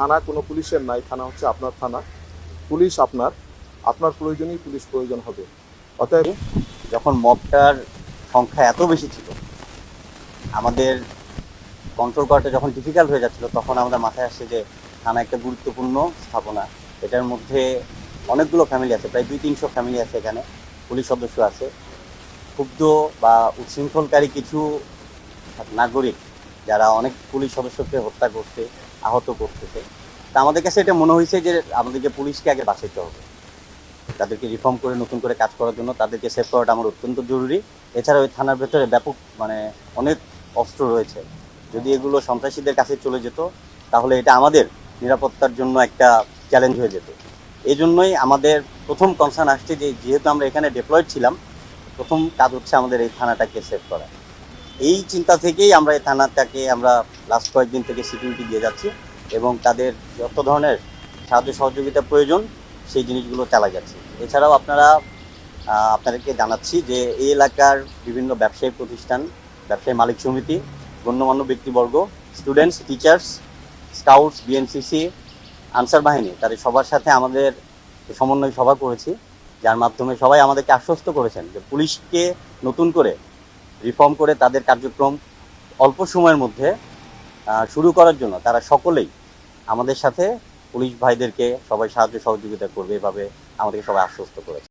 থানা কোনো পুলিশের নাই, থানা হচ্ছে আপনার থানা। পুলিশ আপনার, আপনার প্রয়োজনেই পুলিশ প্রয়োজন হবে। অতএব যখন মবটার সংখ্যা এত বেশি ছিল, আমাদের কন্ট্রোল করাটা যখন ডিফিকাল্ট হয়ে যাচ্ছিল, তখন আমাদের মাথায় আসছে যে থানা একটা গুরুত্বপূর্ণ স্থাপনা। এটার মধ্যে অনেকগুলো ফ্যামিলি আছে, প্রায় 200-300 ফ্যামিলি আছে এখানে, পুলিশ সদস্য আছে, ক্ষুব্ধ বা উচ্ছৃঙ্খলকারী কিছু নাগরিক যারা অনেক পুলিশ সদস্যকে হত্যা করছে, আহত করতেছে। তা আমাদের কাছে এটা মনে হয়েছে যে আমাদেরকে পুলিশকে আগে বাঁচাইতে হবে, তাদেরকে রিফর্ম করে নতুন করে কাজ করার জন্য তাদেরকে সেভ করাটা আমার অত্যন্ত জরুরি। এছাড়া ওই থানার ভেতরে ব্যাপক অনেক অস্ত্র রয়েছে। যদি এগুলো সন্ত্রাসীদের কাছে চলে যেত, তাহলে এটা আমাদের নিরাপত্তার জন্য একটা চ্যালেঞ্জ হয়ে যেত। এই জন্যই আমাদের প্রথম কনসার্ন আসছে যে যেহেতু আমরা এখানে ডিপ্লয়েড ছিলাম, প্রথম কাজ হচ্ছে আমাদের এই থানাটাকে সেভ করা। এই চিন্তা থেকেই আমরা এই থানাটাকে আমরা লাস্ট কয়েকদিন থেকে সিকিউরিটি দিয়ে যাচ্ছি এবং তাদের যত ধরনের সাহায্য সহযোগিতা প্রয়োজন সেই জিনিসগুলো চালা যাচ্ছে। এছাড়াও আপনাদেরকে জানাচ্ছি যে এই এলাকার বিভিন্ন ব্যবসায়ী প্রতিষ্ঠান, ব্যবসায়ী মালিক সমিতি, গণ্যমান্য ব্যক্তিবর্গ, students, teachers, scouts, BNCC, answer বাহিনী, তাদের সবার সাথে আমাদের সমন্বয় সভা করেছি, যার মাধ্যমে সবাই আমাদেরকে আশ্বস্ত করেছেন যে পুলিশকে নতুন করে রিফর্ম করে তাদের কার্যক্রম অল্প সময়ের মধ্যে শুরু করার জন্য তারা সকলেই আমাদের সাথে পুলিশ ভাইদেরকে সবাই সাহায্য সহযোগিতা করবে, এভাবে আমাদেরকে সবাই আশ্বস্ত করেছে।